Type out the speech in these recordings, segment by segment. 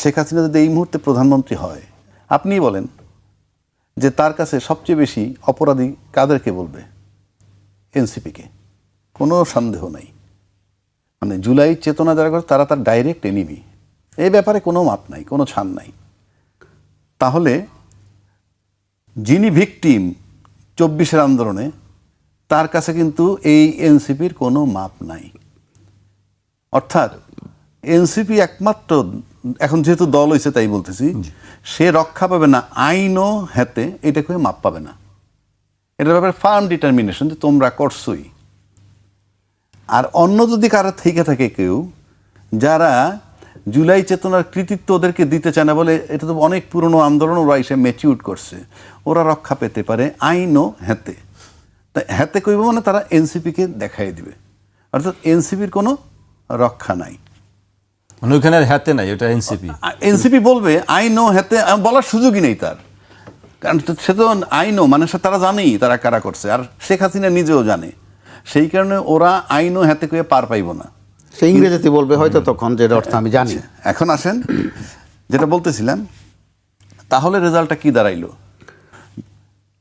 শেখ হাসিনা যদি এই মুহূর্তে প্রধানমন্ত্রী হয়, আপনিই বলেন যে তার কাছে সবচেয়ে বেশি অপরাধী কাদেরকে বলবে? এনসিপিকে, কোনো সন্দেহ নাই। মানে জুলাই চেতনা যারা করে তারা তার ডাইরেক্ট এনিমি, এই ব্যাপারে কোনো মাপ নাই, কোনো ছাড় নাই। তাহলে যিনি ভিকটিম 24-এর আন্দোলনে, তার কাছে কিন্তু এই এনসিপির কোনো মাপ নাই। অর্থাৎ এনসিপি একমাত্র এখন যেহেতু দল হয়েছে তাই বলতেছি, সে রক্ষা পাবে না আইনও হাতে, এটাকে মাপ পাবে না। এটার ব্যাপারে ফার্ম ডিটারমিনেশন যে তোমরা করছোই। আর অন্য যদি কারো থেকে থাকে কেউ যারা জুলাই চেতনার কৃতিত্ব ওদেরকে দিতে চায় না, বলে এটা তো অনেক পুরনো আন্দোলন, ওরা এসে ম্যাচিউর করছে, ওরা রক্ষা পেতে পারে আইনও হাতে। তাই হাতে কইব মানে তারা এনসিপিকে দেখাই দিবে, অর্থাৎ এনসিপির কোনো রক্ষা নাই। মানে ওইখানে হাতে নাই, ওটা এনসিপি। এনসিপি বলবে আইনও হাতে, বলার সুযোগই নেই তার, কারণ সে তো আইনও মানে তারা জানেই তারা কারা করছে, আর শেখ হাসিনা নিজেও জানে। সেই কারণে ওরা আইনও হাতে করে পার পাইব না। সে ইংরেজিতে বলবে হয়তো তখন, যেটা অর্থ আমি জানি। এখন আসেন যেটা বলতেছিলাম, তাহলে রেজাল্টটা কি দাঁড়াইলো?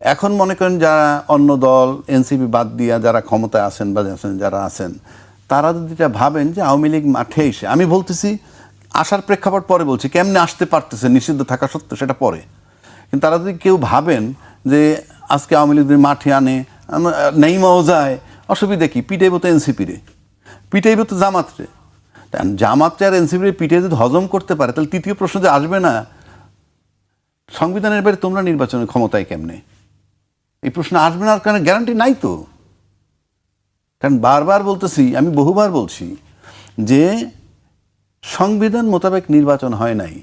এখন মনে করেন যারা অন্য দল এনসিপি বাদ দিয়া যারা ক্ষমতায় আছেন বা যারা আছেন, তারা যদি এটা ভাবেন যে আওয়ামী লীগ মাঠে এসে, আমি বলতেছি আসার প্রেক্ষাপট পরে বলছি, কেমনে আসতে পারতেছে নিষিদ্ধ থাকা সত্ত্বেও সেটা পরে, কিন্তু তারা যদি কেউ ভাবেন যে আজকে আওয়ামী লীগ মাঠে আনে, নেইমাও যায়, অসুবিধা কি? পিটাইব তো এনসিপিরে, পিটাইব তো জামাতরে। জামাতরে আর এনসিপিরে পিটাই যদি হজম করতে পারে, তাহলে তৃতীয় প্রশ্ন যে আসবে না, সংবিধানের বাইরে তোমরা নির্বাচনের ক্ষমতায় কেমনে? এই প্রশ্ন আসবে না, কারণ গ্যারান্টি নাই তো। কারণ বারবার বলতেছি, আমি বহুবার বলছি যে সংবিধান মোতাবেক নির্বাচন হয় নাই,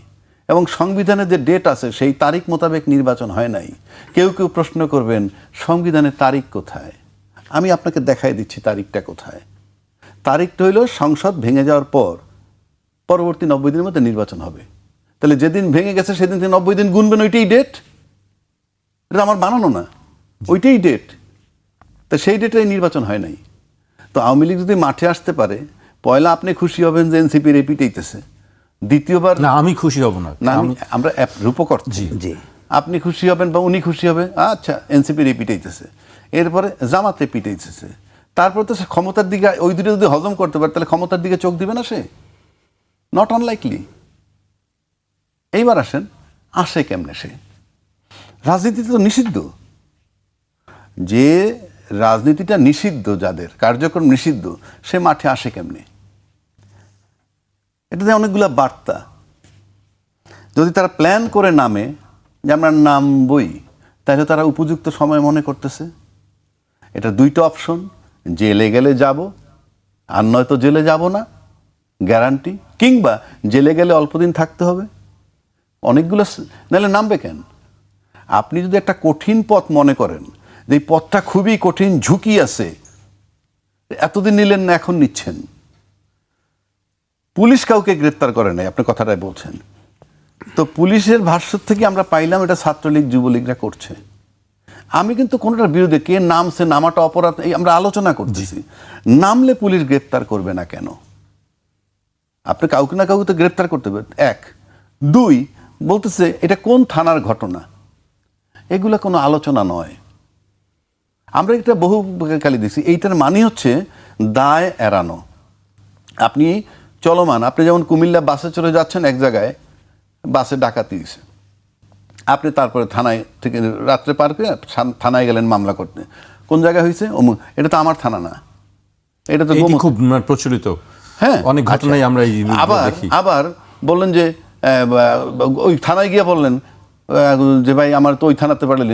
এবং সংবিধানের যে ডেট আছে সেই তারিখ মোতাবেক নির্বাচন হয় নাই। কেউ কেউ প্রশ্ন করবেন সংবিধানের তারিখ কোথায়? আমি আপনাকে দেখাই দিচ্ছি তারিখটা কোথায়। তারিখটা হইল সংসদ ভেঙে যাওয়ার পর পরবর্তী 90 দিনের মধ্যে নির্বাচন হবে। তাহলে যেদিন ভেঙে গেছে সেদিন থেকে 90 দিন গুনবেন, ওইটাই ডেট। এটা আমার বানানো না, ওইটাই ডেট। তা সেই ডেটে নির্বাচন হয় নাই। তো আওয়ামী লীগ যদি মাঠে আসতে পারে, পয়লা আপনি খুশি হবেন যে এনসিপি রিপিটেইতেছে, দ্বিতীয়বার না আমি খুশি হব না, আমরা রূপকর, জি আপনি খুশি হবেন বা উনি খুশি হবে, আচ্ছা এনসিপি রিপিটেইতেছে, এরপরে জামাত রিপিটেইতেছে, তারপর তো সে ক্ষমতার দিকে, ওই দুটো যদি হজম করতে পারে তাহলে ক্ষমতার দিকে চোখ দিবে না সে? Not unlikely. এইবার আসেন, আসে কেমনে সে? রাজনীতিতে তো নিষিদ্ধ। যে রাজনীতিটা নিষিদ্ধ, যাদের কার্যক্রম নিষিদ্ধ, সে মাঠে আসে কেমনে? এটাতে অনেকগুলো বার্তা। যদি তারা প্ল্যান করে নামে যে আমরা নামবই, তাহলে তারা উপযুক্ত সময় মনে করতেছে। এটা দুইটা অপশন, জেলে গেলে যাব, আর নয়তো জেলে যাব না গ্যারান্টি, কিংবা জেলে গেলে অল্প দিন থাকতে হবে। অনেকগুলো, নাহলে নামবে কেন? আপনি যদি একটা কঠিন পথ মনে করেন যে এই পথটা খুবই কঠিন, ঝুঁকি আছে, এতদিন নিলেন না, এখন নিচ্ছেন। পুলিশ কাউকে গ্রেপ্তার করে নাই, আপনি কথাটাই বলছেন। তো পুলিশের ভাষ্য থেকে আমরা পাইলাম এটা ছাত্রলীগ যুবলীগরা করছে। আমি কিন্তু কোনোটার বিরুদ্ধে, কে নামছে, নামাটা অপরাধ, এই আমরা আলোচনা করতেছি। নামলে পুলিশ গ্রেপ্তার করবে না কেন? আপনি কাউকে না কাউকে তো গ্রেপ্তার করতে হবে। এক, দুই, বলতেছে এটা কোন থানার ঘটনা, এগুলা কোনো আলোচনা নয়। আমরা এটা বহু কালি দিচ্ছি। এইটার মানে হচ্ছে দায় এড়ানো। আপনি চলমান, আপনি যেমন কুমিল্লা বাসে চলে যাচ্ছেন, এক জায়গায় বাসে ডাকাতি দিয়েছে, আপনি তারপরে থানায় থেকে রাত্রে পার করে থানায় গেলেন মামলা করতে। কোন জায়গায় হয়েছে? এটা তো আমার থানা না, এটা তো খুব প্রচলিত। হ্যাঁ, অনেক ঘটনাই আমরা আবার বললেন যে ওই থানায় গিয়ে বললেন যে ভাই আমার তো ওই থানাতে পারলেন,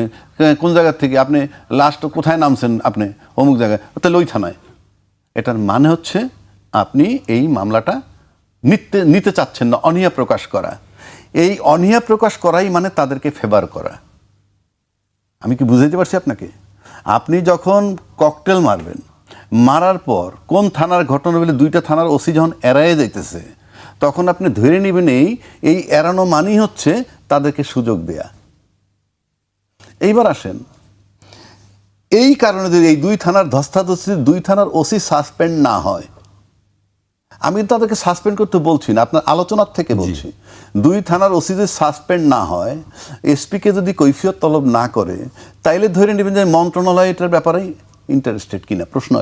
কোন জায়গার থেকে আপনি লাস্ট কোথায় নামছেন, আপনি অমুক জায়গায়, তাহলে ওই থানায়। এটার মানে হচ্ছে আপনি এই মামলাটা নিতে চাচ্ছেন না, অনীহা প্রকাশ করা। এই অনীহা প্রকাশ করাই মানে তাদেরকে ফেভার করা। আমি কি বুঝাইতে পারছি আপনাকে? আপনি যখন ককটেল মারবেন, মারার পর কোন থানার ঘটনা বলে দুইটা থানার ওসি যখন এড়াইয়ে যাইতেছে, তখন আপনি ধরে নেবেন এই এড়ানো মানেই হচ্ছে তাদেরকে সুযোগ দেয়া। এইবার আসেন, এই কারণে যদি এই দুই থানার ধস্তাধস্তি, দুই থানার ওসি সাসপেন্ড না হয়, আমি তাদেরকে সাসপেন্ড করতে বলছি না, আপনার আলোচনার থেকে বলছি। 2 থানার ওসি যদি সাসপেন্ড না হয়, এসপিকে যদি কৈফিয়ত তলব না করে, তাইলে ধরে নেবেন যে মন্ত্রণালয় এটার ব্যাপারে ইন্টারেস্টেড কিনা, প্রশ্ন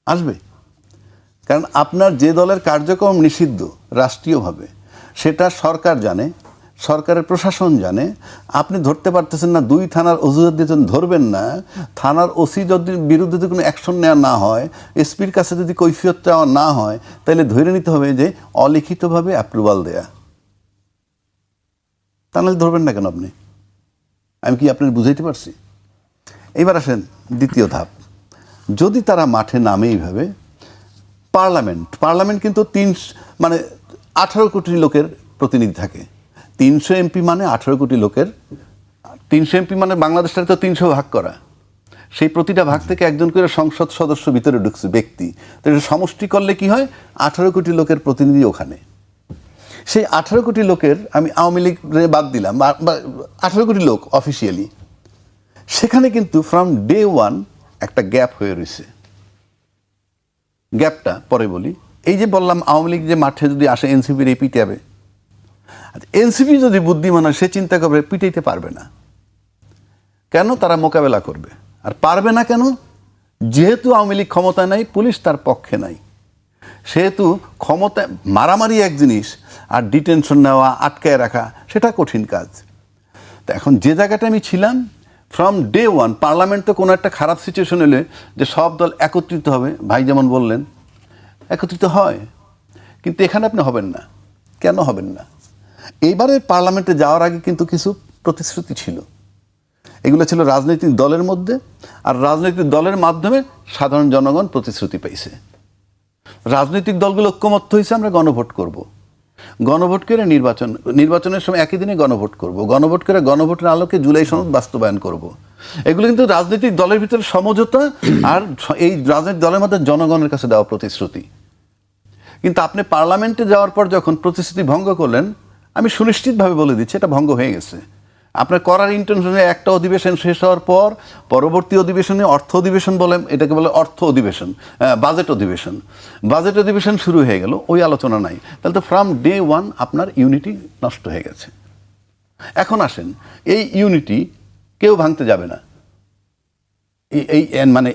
আসবে। কারণ আপনার যে দলের কার্যক্রম নিষিদ্ধ রাষ্ট্রীয়ভাবে, সেটা সরকার জানে, সরকারের প্রশাসন জানে। আপনি ধরতে পারতেছেন না, 2 থানার অজুহাত দিয়ে ধরবেন না, থানার ওসি যদি বিরুদ্ধে যদি কোনো অ্যাকশন নেওয়া না হয়, এসপির কাছে যদি কৈফিয়ত চাওয়া না হয়, তাহলে ধরে নিতে হবে যে অলিখিতভাবে অ্যাপ্রুভাল দেয়া। তাহলে ধরবেন না কেন আপনি? আমি কি আপনার বুঝাইতে পারছি? এবার আসেন দ্বিতীয় ধাপ। যদি তারা মাঠে নামে এইভাবে, পার্লামেন্ট কিন্তু 18 কোটি লোকের প্রতিনিধি থাকে। 300 এমপি মানে 18 কোটি লোকের, 300 এমপি মানে বাংলাদেশটাকে তো 300 ভাগ করা, সেই প্রতিটা ভাগ থেকে একজন করে সংসদ সদস্য ভিতরে ঢুকছে ব্যক্তি, তো এটা সমষ্টি করলে কি হয়, 18 কোটি লোকের প্রতিনিধি ওখানে। সেই 18 কোটি লোকের, আমি আওয়ামী লীগ বাদ দিলাম, 18 কোটি লোক অফিসিয়ালি, সেখানে কিন্তু ফ্রম ডে 1 একটা গ্যাপ হয়ে রয়েছে। গ্যাপটা পরে বলি। এই যে বললাম আওয়ামী লীগ যে মাঠে যদি আসে এনসিপির এই পিটাবে, এনসিপি যদি বুদ্ধিমান হয়, সে চিন্তা করবে পিটাইতে পারবে না কেন, তারা মোকাবেলা করবে। আর পারবে না কেন? যেহেতু আওয়ামী লীগ ক্ষমতায় নাই, পুলিশ তার পক্ষে নাই, সেহেতু ক্ষমতায় মারামারি এক জিনিস, আর ডিটেনশন নেওয়া, আটকায় রাখা, সেটা কঠিন কাজ। তো এখন যে জায়গাটা আমি ছিলাম, ফ্রম ডে 1 পার্লামেন্টে কোনো একটা খারাপ সিচুয়েশন এলে যে সব দল একত্রিত হবে, ভাই যেমন বললেন, একত্রিত হয়, কিন্তু এখানে আপনি হবেন না। কেন হবেন না? এইবারে পার্লামেন্টে যাওয়ার আগে কিন্তু কিছু প্রতিশ্রুতি ছিল, এগুলো ছিল রাজনৈতিক দলের মধ্যে, আর রাজনৈতিক দলের মাধ্যমে সাধারণ জনগণ প্রতিশ্রুতি পাইছে। রাজনৈতিক দলগুলো ঐক্যমত্য হয়েছে, আমরা গণভোট করব, গণভোট করে নির্বাচনের সময় একই দিনে গণভোট করব, গণভোট করে গণভোটের আলোকে জুলাই সনদ বাস্তবায়ন করব। এগুলো কিন্তু রাজনৈতিক দলের ভিতরে সমঝোতা, আর এই রাজনৈতিক দলের মধ্যে জনগণের কাছে দেওয়া প্রতিশ্রুতি। কিন্তু আপনি পার্লামেন্টে যাওয়ার পর যখন প্রতিশ্রুতি ভঙ্গ করলেন, আমি সুনিশ্চিতভাবে বলে দিচ্ছি এটা ভঙ্গ হয়ে গেছে। আপনার করার ইন্টেনশনে একটা অধিবেশন শেষ হওয়ার পর পরবর্তী অধিবেশনে অর্থ অধিবেশন বলে, এটাকে বলে অর্থ অধিবেশন, বাজেট অধিবেশন শুরু হয়ে গেল, ওই আলোচনা নাই। তাহলে তো ফ্রম ডে 1 আপনার ইউনিটি নষ্ট হয়ে গেছে। এখন আসেন, এই ইউনিটি কেউ ভাঙতে যাবে না,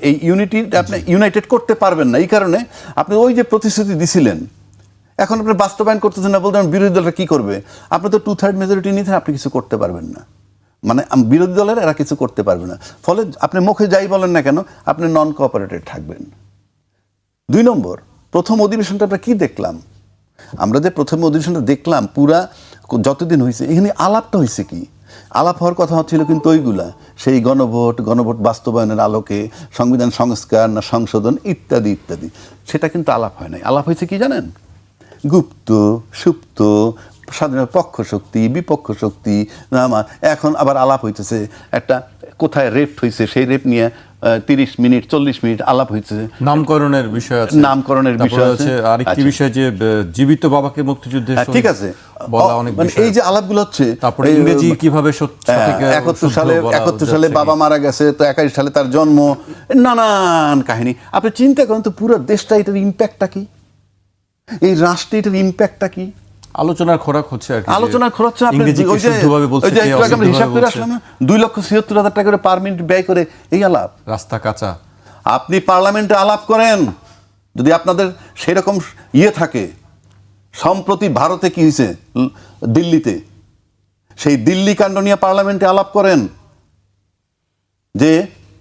এই ইউনিটি আপনি ইউনাইটেড করতে পারবেন না। এই কারণে আপনি ওই যে প্রতিশ্রুতি দিছিলেন, এখন আপনি বাস্তবায়ন করতেছেন না, বলতেন বিরোধী দলটা কি করবে? আপনি তো 2/3 মেজরিটি নিতে, আপনি কিছু করতে পারবেন না। বিরোধী দলের এরা কিছু করতে পারবে না। ফলে আপনি মুখে যাই বলেন না কেন, আপনি নন কোঅপারেটেড থাকবেন। 2 নম্বর, প্রথম অধিবেশনটা আমরা কি দেখলাম? আমরা যে প্রথম অধিবেশনটা দেখলাম, পুরা যতদিন হয়েছে, এখানে আলাপটা হয়েছে কি? আলাপ হওয়ার কথা হচ্ছিল কিন্তু ওইগুলা, সেই গণভোট বাস্তবায়নের আলোকে সংবিধান সংস্কার না সংশোধন ইত্যাদি ইত্যাদি, সেটা কিন্তু আলাপ হয় নাই। আলাপ হয়েছে কি জানেন? গুপ্ত সুপ্ত, স্বাধীন পক্ষ শক্তি, বিপক্ষ শক্তি, এখন আবার আলাপ হইতেছে একটা কোথায় রেপ হয়েছে, সেই রেপ নিয়ে 30 মিনিট 40 মিনিট আলাপ হয়েছে। নামকরণের বিষয় আছে, নামকরণের বিষয় আছে, আরেকটি বিষয় যে জীবিত বাবাকে মুক্তিযুদ্ধের ঠিক আছে, বলা অনেক বিষয়। এই যে আলাপগুলো হচ্ছে, তারপরে ইংরেজি কিভাবে 71 সালে বাবা মারা গেছে, তো 81 সালে তার জন্ম, নানান কাহিনী। আপনি চিন্তা করেন তো, পুরো দেশটা, এটার ইম্প্যাক্টটা কি, এই রাষ্ট্রে এটার ইম্প্যাক্টটা কি? আলোচনার খোরাক হচ্ছে আর কি, আলোচনার খরচ ইংরেজিকে শুদ্ধভাবে বলছে, ওই যে একটু আগে আমরা হিসাব করে আসলাম, 2,76,000 টাকা করে পার মিনিট ব্যয় করে এই আলাপ। রাস্তা কাঁচা। আপনি পার্লামেন্টে আলাপ করেন, যদি আপনাদের সেরকম থাকে। সম্প্রতি ভারতে কি হয়েছে, দিল্লিতে, সেই দিল্লি কাণ্ড নিয়ে পার্লামেন্টে আলাপ করেন, যে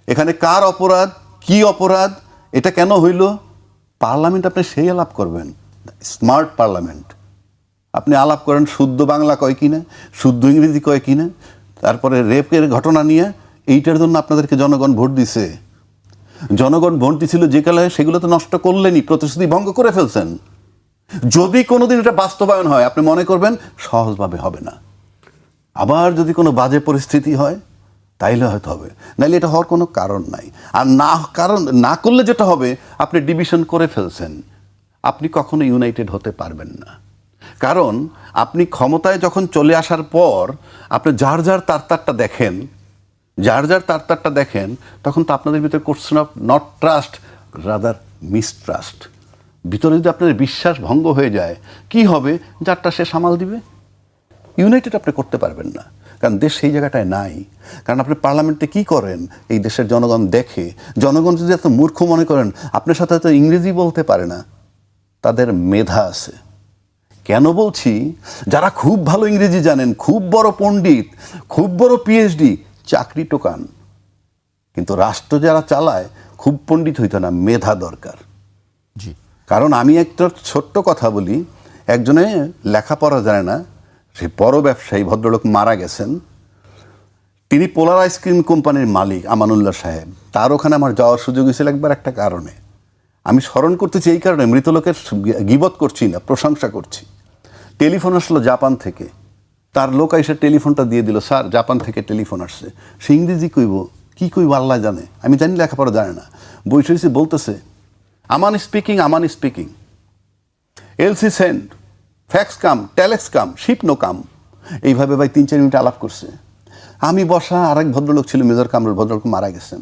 এখানে কার অপরাধ, কি অপরাধ, এটা কেন হইল। পার্লামেন্ট আপনি সেই আলাপ করবেন, স্মার্ট পার্লামেন্ট। আপনি আলাপ করেন শুদ্ধ বাংলা কয় কিনা, শুদ্ধ ইংরেজি কয় কিনা, তারপরে রেপের ঘটনা নিয়ে, এইটার জন্য আপনাদেরকে জনগণ ভোট দিছে। জনগণ ভোট দিছিল যে কালে, সেগুলো তো নষ্ট করলেনই, প্রতিশ্রুতি ভঙ্গ করে ফেলছেন। যদি কোনোদিন এটা বাস্তবায়ন হয়, আপনি মনে করবেন সহজভাবে হবে না। আবার যদি কোনো বাজে পরিস্থিতি হয়, তাইলে হয়তো হবে, নাইলে এটা হওয়ার কোনো কারণ নাই। আর না করলে যেটা হবে, আপনি ডিভিশন করে ফেলছেন, আপনি কখনো ইউনাইটেড হতে পারবেন না। কারণ আপনি ক্ষমতায় যখন চলে আসার পর, আপনি যার যার তারটা দেখেন, তখন তো আপনাদের ভিতরে question of not trust, rather mistrust, ভিতরে যদি আপনার বিশ্বাস ভঙ্গ হয়ে যায়, কি হবে? যারটা সে সামাল দিবে। ইউনাইটেড আপনি করতে পারবেন না, কারণ দেশ সেই জায়গাটায় নাই। কারণ আপনি পার্লামেন্টে কি করেন এই দেশের জনগণ দেখে। জনগণ যদি এত মূর্খ মনে করেন আপনার সাথে হয়তো ইংরেজি বলতে পারে না, তাদের মেধা আছে। কেন বলছি? যারা খুব ভালো ইংরেজি জানেন, খুব বড় পণ্ডিত, খুব বড় পিএইচডি, চাকরি টোকান। কিন্তু রাষ্ট্র যারা চালায় খুব পণ্ডিত হইতো না, মেধা দরকার। জি, কারণ আমি একটা ছোট্ট কথা বলি, একজনে লেখাপড়া জানে না, সে বড় ব্যবসায়ী ভদ্রলোক মারা গেছেন। তিনি পোলার আইসক্রিম কোম্পানির মালিক আমানুল্লাহ সাহেব। তার ওখানে আমার যাওয়ার সুযোগ হয়েছিল একবার একটা কারণে। আমি স্মরণ করতেছি এই কারণে, মৃত লোকের গীবত করছি না, প্রশংসা করছি। টেলিফোন আসলো জাপান থেকে, তার লোক এসে টেলিফোনটা দিয়ে দিল, স্যার জাপান থেকে টেলিফোন আসছে। সে ইংরেজি কইব, কি কইব আল্লাহ জানে, আমি জানি লেখাপড়া জানে না। বসে বলতেছে আমান স্পিকিং, এলসি সেন্ড, ফ্যাক্স কাম, টেলেক্স কাম, শিপ নো কাম। এইভাবে ভাই 3-4 মিনিট আলাপ করছে। আমি বসা, আরেক ভদ্রলোক ছিল মেজর কামরুল, ভদ্রলোক মারা গেছেন।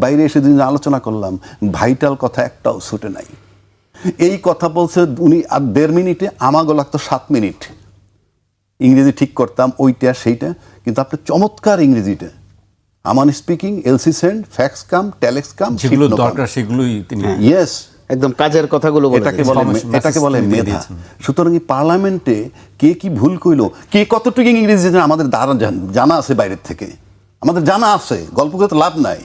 বাইরে এসে দুদিন আলোচনা করলাম, ভাইটাল কথা একটাও ছুটে নাই। এই কথা বলছে উনি, আর 1.5 মিনিটে, আমাগো লাগতো 7 মিনিট ইংরেজি ঠিক করতাম, ওইটা সেইটা। কিন্তু আপনার চমৎকার ইংরেজিটা, আমান স্পিকিং, এলসি সেন্ড, ফ্যাক্স কাম, টেলেক্স কাম, যেগুলো দরকার সেগুলোই তিনি ইয়েস, একদম কাজের কথাগুলো এটাকে বলে মেধা। সুতরাং এই পার্লামেন্টে কে কি ভুল কইলো, কে কতটুকু ইংরেজি জানে, আমাদের জানা আছে বাইরের থেকে, আমাদের জানা আছে, গল্প করে তো লাভ নাই।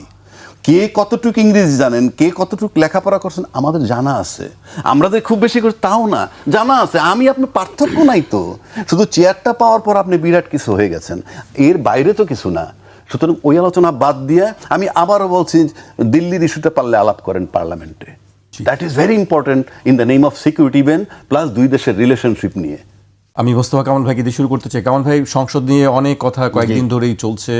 কে কতটুকু ইংরেজি জানেন, কে কতটুকু লেখাপড়া করছেন, আমাদের জানা আছে। আমরা যে খুব বেশি করে তাও না, জানা আছে। আমি আপনি পার্থক্য নাই তো, শুধু চেয়ারটা পাওয়ার পর আপনি বিরাট কিছু হয়ে গেছেন, এর বাইরে তো কিছু না। সুতরাং ওই আলোচনা বাদ দিয়ে আমি আবারও বলছি, দিল্লির ইস্যুটা পারলে আলাপ করেন পার্লামেন্টে। That is very important in the name of security even, plus দুই দেশের রিলেশনশিপ নিয়ে। আমি মোস্তফা কামাল ভাইকে দিয়ে শুরু করতে চাই। কামাল ভাই, সংসদ নিয়ে অনেক কথা কয়েকদিন ধরেই চলছে।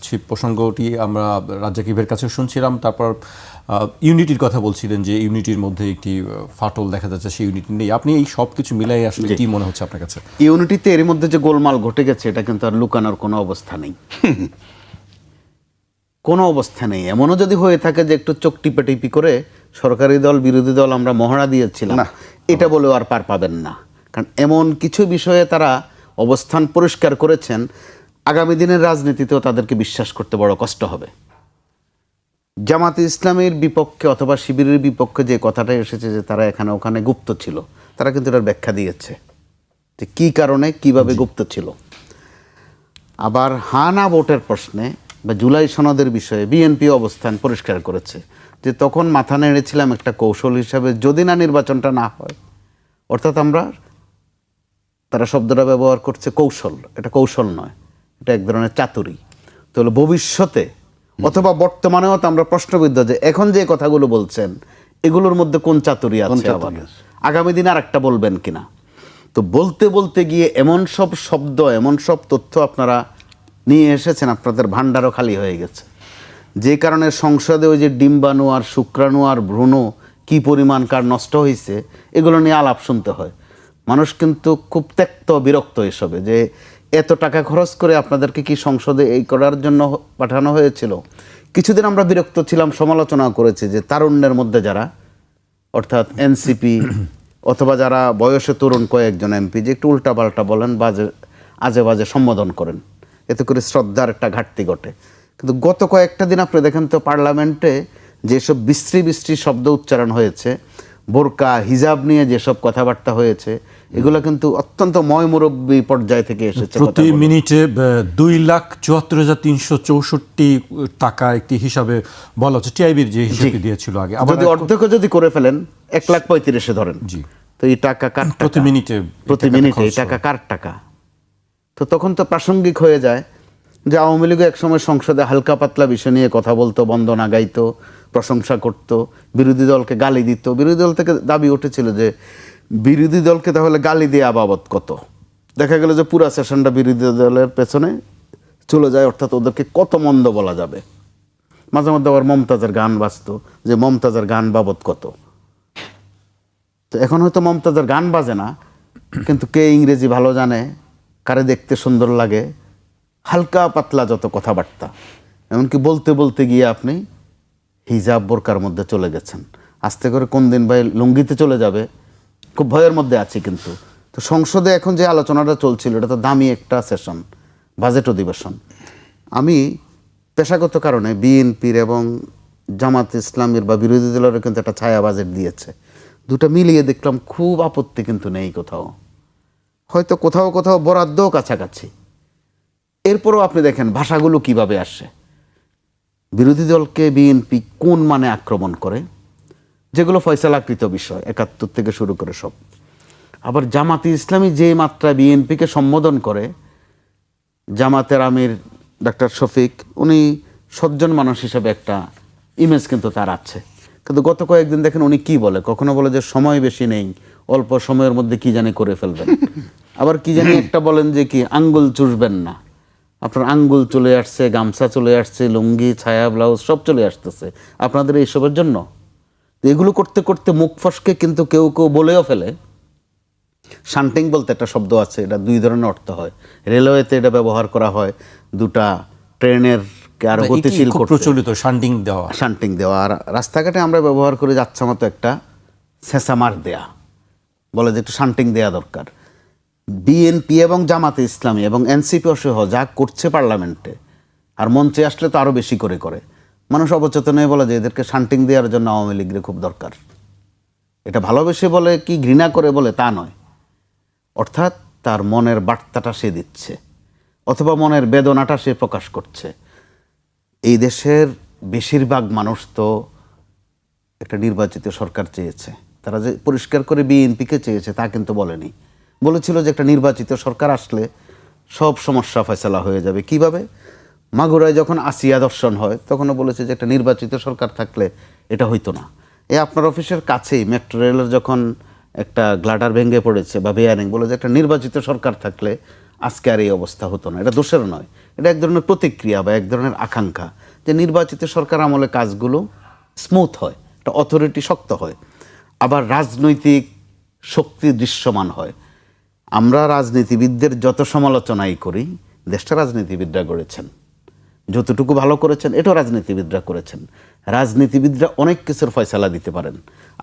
সেই প্রসঙ্গটি আমরা রাজ্জাকিবের কাছে শুনছিলাম। তারপর ইউনিটির কথা বলছিলেন যে ইউনিটির মধ্যে একটি ফাটল দেখা যাচ্ছে, সেই ইউনিটি নেই। আপনি এই সব কিছু মিলাই আসলে কি মনে হচ্ছে আপনার কাছে? ইউনিটিতে এর মধ্যে যে গোলমাল ঘটে গেছে, এটা কিন্তু আর লুকানোর কোনো অবস্থা নেই। কোনো অবস্থা নেই। এমনও যদি হয়ে থাকে যে একটু চোখ টিপি করে সরকারি দল বিরোধী দল আমরা মহড়া দিয়েছিলাম, এটা বলেও আর পার পাবেন না। কারণ এমন কিছু বিষয়ে তারা অবস্থান পরিষ্কার করেছেন, আগামী দিনের রাজনীতিতেও তাদেরকে বিশ্বাস করতে বড় কষ্ট হবে। জামাতে ইসলামের বিপক্ষে অথবা শিবিরের বিপক্ষে যে কথাটা এসেছে যে তারা এখানে ওখানে গুপ্ত ছিল, তারা কিন্তু এটার ব্যাখ্যা দিয়েছে যে কী কারণে কিভাবে গুপ্ত ছিল। আবার হানা ভোটের প্রশ্নে বা জুলাই সনদের বিষয়ে বিএনপি অবস্থান পরিষ্কার করেছে যে তখন মাথা নেড়েছিলাম একটা কৌশল হিসাবে, যদি না নির্বাচনটা না হয়, অর্থাৎ তারা শব্দটা ব্যবহার করছে কৌশল, এটা কৌশল নয়, এটা এক ধরনের চাতুরি। তাহলে ভবিষ্যতে অথবা বর্তমানেও তো আমরা প্রশ্নবিদ্ধ যে এখন যে কথাগুলো বলছেন এগুলোর মধ্যে কোন চাতুরি আছে, আবার আগামী দিন আর একটা বলবেন কিনা। তো বলতে বলতে গিয়ে এমন সব শব্দ, এমন সব তথ্য আপনারা নিয়ে এসেছেন, আপনাদের ভাণ্ডারও খালি হয়ে গেছে। যে কারণে সংসদে ওই যে ডিম্বাণু আর শুক্রাণু আর ভ্রূণ কী পরিমাণ কার নষ্ট হয়েছে, এগুলো নিয়ে আলাপ শুনতে হয়। মানুষ কিন্তু খুব ত্যক্ত বিরক্ত এসবে, যে এত টাকা খরচ করে আপনাদেরকে কি সংসদে এই করার জন্য পাঠানো হয়েছিল। কিছুদিন আমরা বিরক্ত ছিলাম, সমালোচনা করেছি যে তারুণ্যের মধ্যে যারা, অর্থাৎ এনসিপি অথবা যারা বয়সে তরুণ কয়েকজন এমপি, যে একটু উল্টাপাল্টা বলেন, আজে বাজে সম্বোধন করেন, এতে করে শ্রদ্ধার একটা ঘাটতি ঘটে। কিন্তু গত কয়েকটা দিন আপনি দেখেন তো পার্লামেন্টে যেসব বিশ্রী শব্দ উচ্চারণ হয়েছে, বোরকা হিজাব নিয়ে যেসব কথাবার্তা হয়েছে, এগুলো কিন্তু অত্যন্ত ময়মুরব্বী পর্যায় থেকে এসেছে। প্রতি মিনিটে 2,74,364 টাকা একটি হিসাবে বলা হচ্ছে, টিআইবির যে হিসাবে দিয়েছিল আগে। যদি অর্ধেক যদি করে ফেলেন 1,35,000 ধরেন, জি, তো এই টাকা কার? প্রতি মিনিটে এই টাকা কার টাকা? তো তখন তো প্রাসঙ্গিক হয়ে যায় যে আওয়ামী লীগ একসময় সংসদে হালকা পাতলা বিষয় নিয়ে কথা বলতো, বন্দনা গাইতো, প্রশংসা করত, বিরোধী দলকে গালি দিত। বিরোধী দল থেকে দাবি উঠেছিল যে বিরোধী দলকে তাহলে গালি দিয়ে বাবদ কত। দেখা গেল যে পুরা সেশনটা বিরোধী দলের পেছনে চলে যায়, অর্থাৎ ওদেরকে কত মন্দ বলা যাবে। মাঝে মধ্যে আবার মমতাজের গান বাজতো, যে মমতাজের গান বাবদ কত। তো এখন হয়তো মমতাজের গান বাজে না, কিন্তু কে ইংরেজি ভালো জানে, কারে দেখতে সুন্দর লাগে, হালকা পাতলা যত কথাবার্তা, এমনকি বলতে বলতে গিয়ে আপনি হিজাব বোরকার মধ্যে চলে গেছেন। আস্তে করে কোন দিন ভাই লুঙ্গিতে চলে যাবে, খুব ভয়ের মধ্যে আছি। কিন্তু তো সংসদে এখন যে আলোচনাটা চলছিল এটা তো দামি একটা সেশন, বাজেট অধিবেশন। আমি পেশাগত কারণে বিএনপির এবং জামাত ইসলামের বা বিরোধী দলের কিন্তু একটা ছায়া বাজেট দিয়েছে, দুটো মিলিয়ে দেখলাম খুব আপত্তি কিন্তু নেই কোথাও, হয়তো কোথাও কোথাও বরাদ্দও কাছাকাছি। এরপরও আপনি দেখেন ভাষাগুলো কিভাবে আসে। বিরোধী দলকে বিএনপি কোন মানে আক্রমণ করে, যেগুলো ফয়সালাকৃত বিষয় ৭১ থেকে শুরু করে সব। আবার জামাতে ইসলামী যে মাত্রায় বিএনপিকে সম্বোধন করে, জামাতের আমির ডাক্তার শফিক উনি সজ্জন মানুষ হিসেবে একটা ইমেজ কিন্তু তার আছে, কিন্তু গত কয়েকদিন দেখেন উনি কি বলে, কখনো বলে যে সময় বেশি নেই, অল্প সময়ের মধ্যে কি জানি করে ফেলবেন, আবার কি জানি একটা বলেন যে কি আঙ্গুল চুষবেন না। আপনার আঙ্গুল চলে আসছে, গামছা চলে আসছে, লুঙ্গি, ছায়া, ব্লাউজ সব চলে আসতেছে আপনাদের এইসবের জন্য। তো এগুলো করতে করতে মুখ ফসকে কিন্তু কেউ কেউ বলেও ফেলে। শান্টিং বলতে একটা শব্দ আছে, এটা দুই ধরনের অর্থ হয়। রেলওয়েতে এটা ব্যবহার করা হয় দুটা ট্রেনের আরো গতিশীল খুব করতে, প্রচলিত শান্টিং দেওয়া। শান্টিং দেওয়া। আর রাস্তাঘাটে আমরা ব্যবহার করে যাচ্ছা মতো একটা ছেঁচামার দেয়া, বলে যে একটু শান্টিং দেয়া দরকার। বিএনপি এবং জামাতে ইসলামী এবং এনসিপি সহ যা করছে পার্লামেন্টে, আর মঞ্চে আসলে তো আরও বেশি করে করে, মানুষ অবচেতন হয়ে বলে যে এদেরকে শান্টিং দেওয়ার জন্য আওয়ামী লীগের খুব দরকার। এটা ভালোবেসে বলে কি ঘৃণা করে বলে তা নয়, অর্থাৎ তার মনের বার্তাটা সে দিচ্ছে অথবা মনের বেদনাটা সে প্রকাশ করছে। এই দেশের বেশিরভাগ মানুষ তো একটা নির্বাচিত সরকার চেয়েছে, তারা যে পরিষ্কার করে বিএনপিকে চেয়েছে তা কিন্তু বলেনি। বলেছিল যে একটা নির্বাচিত সরকার আসলে সব সমস্যা ফয়সালা হয়ে যাবে। কিভাবে? মাগুরায় যখন আসিয়া দর্শন হয় তখনও বলেছে যে একটা নির্বাচিত সরকার থাকলে এটা হইতো না। আপনার অফিসের কাছেই মেট্রো রেলের যখন একটা গ্লাডার ভেঙে পড়েছে বা বেয়ারিং, বলে যে একটা নির্বাচিত সরকার থাকলে আজকে আর এই অবস্থা হতো না। এটা দোষের নয়, এটা এক ধরনের প্রতিক্রিয়া বা এক ধরনের আকাঙ্ক্ষা যে নির্বাচিত সরকার আমলে কাজগুলো স্মুথ হয়, একটা অথরিটি শক্ত হয়, আবার রাজনৈতিক শক্তি দৃশ্যমান হয়। আমরা রাজনীতিবিদদের যত সমালোচনাই করি, দেশটা রাজনীতিবিদরা গড়েছেন, যতটুকু ভালো করেছেন এটাও রাজনীতিবিদরা করেছেন। রাজনীতিবিদরা অনেক কিছুর ফয়সালা দিতে পারেন।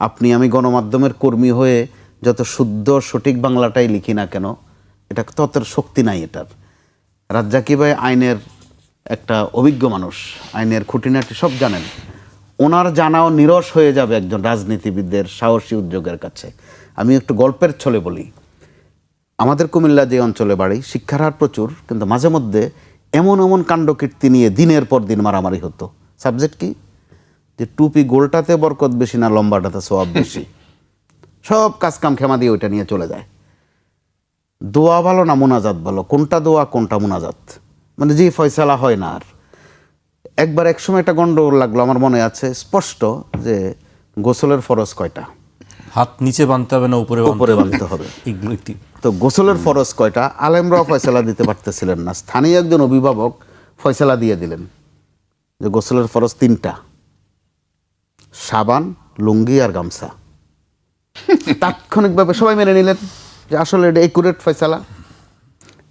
আপনি আমি গণমাধ্যমের কর্মী হয়ে যত শুদ্ধ সঠিক বাংলাটাই লিখি না কেন, এটা তত শক্তি নাই এটার। রাজ্জাকি ভাই আইনের একটা অভিজ্ঞ মানুষ, আইনের খুঁটিনাটি সব জানেন। ওনার জানাও নিরস হয়ে যাবে একজন রাজনীতিবিদদের সাহসী উদ্যোগের কাছে। আমি একটু গল্পের ছলে বলি, আমাদের কুমিল্লা যে অঞ্চলে বাড়ি, শিক্ষার হার প্রচুর, কিন্তু মাঝে মধ্যে এমন এমন কাণ্ডকীর্তি নিয়ে দিনের পর দিন মারামারি হতো। সাবজেক্ট কি? যে টুপি গোলটাতে বরকত বেশি না লম্বাটাতে সওয়াব বেশি। সব কাজকাম খেমা দিয়ে ওইটা নিয়ে চলে যায়। দোয়া ভালো না মুনাজাত ভালো, কোনটা দোয়া কোনটা মুনাজাত, মানে যে ফয়সালা হয় না। আর একবার এক সময় একটা গন্ডগোল লাগলো, আমার মনে আছে স্পষ্ট, যে গোসলের ফরজ কয়টা, হাত নিচে বাঁধতে হবে না উপরে উপরে বাঁধতে হবে, এগুলো একটি। তো গোসলের ফরজ কয়টা আলেমরাও ফয়সালা দিতে পারতেছিলেন না। স্থানীয় একজন অভিভাবক ফয়সালা দিয়ে দিলেন যে গোসলের ফরজ 3টা, সাবান, লুঙ্গি আর গামছা। তাৎক্ষণিকভাবে সবাই মেনে নিলেন যে আসলে এটা একুরেট ফয়সালা।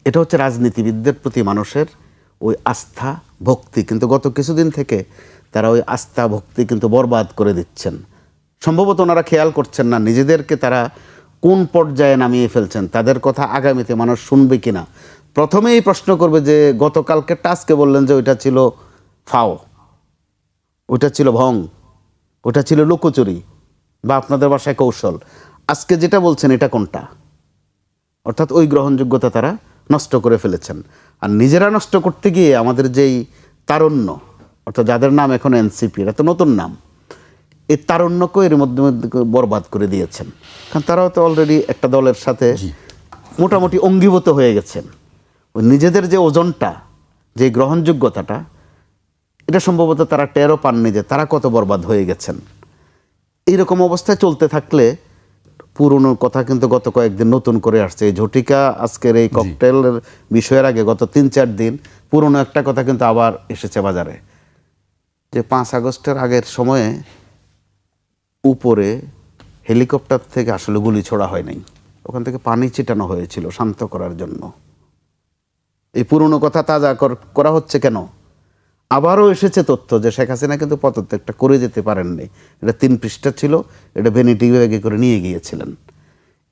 এটা হচ্ছে রাজনীতিবিদদের প্রতি মানুষের ওই আস্থা ভক্তি, কিন্তু গত কিছুদিন থেকে তারা ওই আস্থা ভক্তি কিন্তু বরবাদ করে দিচ্ছেন। সম্ভবত ওনারা খেয়াল করছেন না নিজেদেরকে তারা কোন পর্যায়ে নামিয়ে ফেলছেন, তাদের কথা আগামীতে মানুষ শুনবে কিনা। প্রথমেই প্রশ্ন করবে যে গতকালকে আজকে বললেন যে ওইটা ছিল ফাও, ওইটা ছিল ভং, ওইটা ছিল লুকোচুরি বা আপনাদের বাসায় কৌশল, আজকে যেটা বলছেন এটা কোনটা? অর্থাৎ ওই গ্রহণযোগ্যতা তারা নষ্ট করে ফেলেছেন। আর নিজেরা নষ্ট করতে গিয়ে আমাদের যেই তারুণ্য, অর্থাৎ যাদের নাম এখন এনসিপি, এটা তো নতুন নাম, এই তারুণ্যকেও এর মধ্যে বরবাদ করে দিয়েছেন। কারণ তারাও তো অলরেডি একটা দলের সাথে মোটামুটি অঙ্গীভূত হয়ে গেছেন। ওই নিজেদের যে ওজনটা, যে গ্রহণযোগ্যতাটা, এটা সম্ভবত তারা টেরও পাননি যে তারা কত বরবাদ হয়ে গেছেন। এইরকম অবস্থায় চলতে থাকলে পুরনো কথা কিন্তু গত কয়েকদিন নতুন করে আসছে। এই ঝটিকা আজকের এই ককটেলের বিষয়ের আগে গত 3-4 দিন পুরনো একটা কথা কিন্তু আবার এসেছে বাজারে, যে 5 আগস্টের আগের সময়ে উপরে হেলিকপ্টার থেকে আসলে গুলি ছোড়া হয় নাই, ওখান থেকে পানি ছিটানো হয়েছিল শান্ত করার জন্য। এই পুরনো কথা তাজা করা হচ্ছে কেন? আবারও এসেছে তথ্য যে শেখ হাসিনা কিন্তু পদত্যাগটা করে যেতে পারেননি। এটা 3 পৃষ্ঠা ছিল, এটা ভ্যানিটি ব্যাগে করে নিয়ে গিয়েছিলেন।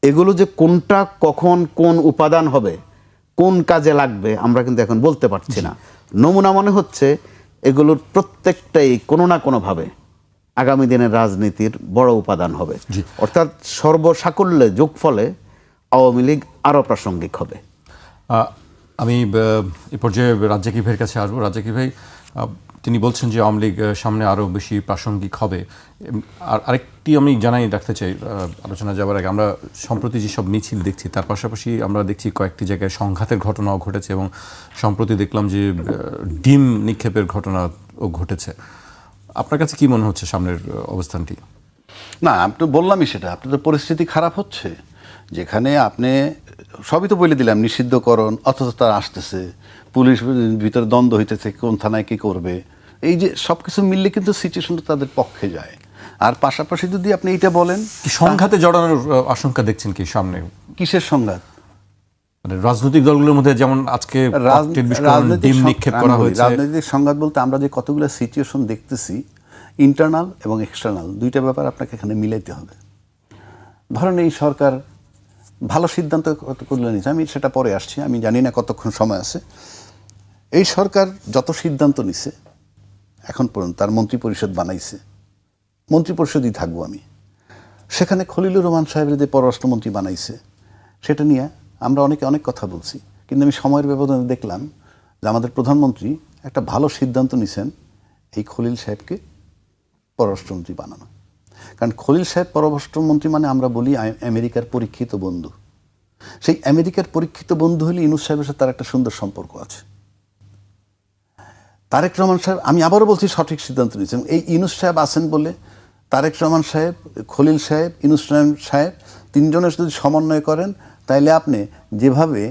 এগুলো যে কোনটা কখন কোন উপাদান হবে, কোন কাজে লাগবে আমরা কিন্তু এখন বলতে পারছি না। নমুনা মনে হচ্ছে এগুলোর প্রত্যেকটাই কোনো না কোনোভাবে আগামী দিনের রাজনীতির বড় উপাদান হবে। অর্থাৎ সর্বসাকল্যে যোগফলে আওয়ামী লীগ আরও প্রাসঙ্গিক হবে। আমি এ পর্যায়ে রাজ্জাকি ভাইয়ের কাছে আসবো। রাজ্জাকি ভাই, তিনি বলছেন যে আওয়ামী লীগ সামনে আরও বেশি প্রাসঙ্গিক হবে। আর আরেকটি আমি জানাই রাখতে চাই আলোচনা যাওয়ার আগে, আমরা সম্প্রতি যেসব মিছিল দেখছি তার পাশাপাশি আমরা দেখছি কয়েকটি জায়গায় সংঘাতের ঘটনাও ঘটেছে এবং সম্প্রতি দেখলাম যে ডিম নিক্ষেপের ঘটনাও ঘটেছে। আপনার কাছে কি মনে হচ্ছে সামনের অবস্থানটি? না, আমি তো বললামই সেটা, আপনাদের পরিস্থিতি খারাপ হচ্ছে, যেখানে আপনি সবই তো বলে দিলাম, নিষিদ্ধকরণ, অথচ তারা আসতেছে, পুলিশ ভিতরে দ্বন্দ্ব হইতেছে কোন থানায় কী করবে, এই যে সব কিছু মিললে কিন্তু সিচুয়েশনটা তাদের পক্ষে যায়। আর পাশাপাশি যদি আপনি এইটা বলেন, সংঘাতে জড়ানোর আশঙ্কা দেখছেন কি সামনে? কিসের সংঘাত? মানে রাজনৈতিক দলগুলোর মধ্যে যেমন আজকে ডিম নিক্ষেপ করা হয়েছে। রাজনৈতিক সংঘাত বলতে আমরা যে কতগুলো সিচুয়েশন দেখতেছি, ইন্টারনাল এবং এক্সটার্নাল, দুইটা ব্যাপার আপনাকে এখানে মিলাইতে হবে। ধরেন এই সরকার ভালো সিদ্ধান্ত করলে নিচ্ছে, আমি সেটা পরে আসছি, আমি জানি না কতক্ষণ সময় আছে। এই সরকার যত সিদ্ধান্ত নিছে এখন পর্যন্ত, তার মন্ত্রী পরিষদ বানাইছে, মন্ত্রী পরিষদই থাকবো আমি, সেখানে খলিলুর রহমান সাহেবের যে পররাষ্ট্রমন্ত্রী বানাইছে সেটা নিয়ে আমরা অনেক কথা বলছি, কিন্তু আমি সময়ের ব্যবধানে দেখলাম যে আমাদের প্রধানমন্ত্রী একটা ভালো সিদ্ধান্ত নিছেন এই খলিল সাহেবকে পররাষ্ট্রমন্ত্রী বানানো। কারণ খলিল সাহেব পররাষ্ট্রমন্ত্রী মানে আমরা বলি আমেরিকার পরীক্ষিত বন্ধু। সেই আমেরিকার পরীক্ষিত বন্ধু হলে ইউনূস সাহেবের সাথে তার একটা সুন্দর সম্পর্ক আছে। তারেক রহমান সাহেব, আমি আবারও বলছি, সঠিক সিদ্ধান্ত নিয়েছেন। এই ইউনূস সাহেব আছেন বলে তারেক রহমান সাহেব, খলিল সাহেব, ইউনূস সাহেব তিনজনের যদি সমন্বয় করেন, তাইলে আপনি যেভাবে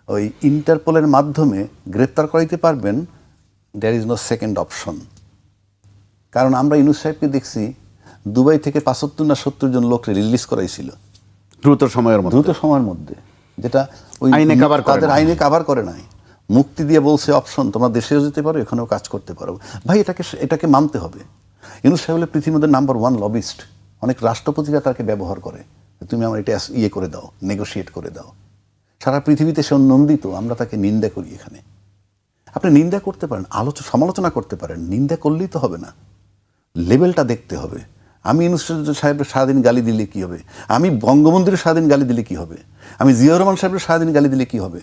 ওই ইন্টারপোলের মাধ্যমে গ্রেপ্তার করাইতে পারবেন, there is no second option. কারণ আমরা ইউনূস সাহেবকে দেখছি দুবাই থেকে 75 না 70 জন লোককে রিলিজ করাইছিল দ্রুত সময়ের মধ্যে, যেটা ওই আইনে কাভার করে তাদের আইনে কাভার করে নাই, মুক্তি দিয়ে বলছে অপশন, তোমরা দেশেও যেতে পারো, এখানেও কাজ করতে পারো। ভাই, এটাকে মানতে হবে। ইউনূস সাহেব হলো পৃথিবীর মধ্যে নাম্বার 1 লবিস্ট। অনেক রাষ্ট্রপতিরা তাকে ব্যবহার করে, তুমি আমার এটা ইয়ে করে দাও, নেগোশিয়েট করে দাও। সারা পৃথিবীতে সে নন্দিত, আমরা তাকে নিন্দা করি। এখানে আপনি নিন্দা করতে পারেন, সমালোচনা করতে পারেন, নিন্দা করলেই তো হবে না, লেভেলটা দেখতে হবে। আমি ইউনূস সাহেবের সারাদিন গালি দিলে কি হবে? আমি বঙ্গবন্ধুর সারাদিন গালি দিলে কি হবে? আমি জিয়াউর রহমান সাহেবের সারাদিন গালি দিলে কি হবে?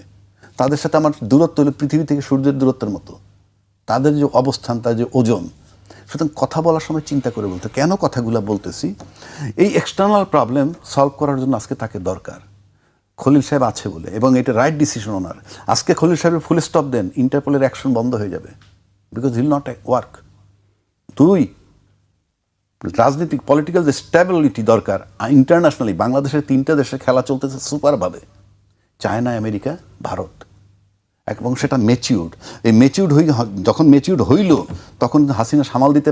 তাদের সাথে আমার দূরত্ব হলো পৃথিবী থেকে সূর্যের দূরত্বের মতো, তাদের যে অবস্থান, তার যে ওজন। সুতরাং কথা বলার সময় চিন্তা করে বলতে, কেন কথাগুলো বলতেছি, এই এক্সটার্নাল প্রবলেম সলভ করার জন্য আজকে তাকে দরকার। খলিল সাহেব আছে বলে, এবং এটা রাইট ডিসিশন ওনার। আজকে খলিল সাহেবের ফুল স্টপ দেন, ইন্টারপোলের অ্যাকশন বন্ধ হয়ে যাবে, বিকজ হিল নট ওয়ার্ক। 2, রাজনৈতিক পলিটিক্যাল যে স্ট্যাবিলিটি দরকার ইন্টারন্যাশনালি, বাংলাদেশের 3টা দেশে খেলা চলতেছে সুপারভাবে, চায়না, আমেরিকা, ভারত, এবং সেটা ম্যাচিউরড। এই ম্যাচিউরড যখন ম্যাচিউরড হইল, তখন হাসিনা সামাল দিতে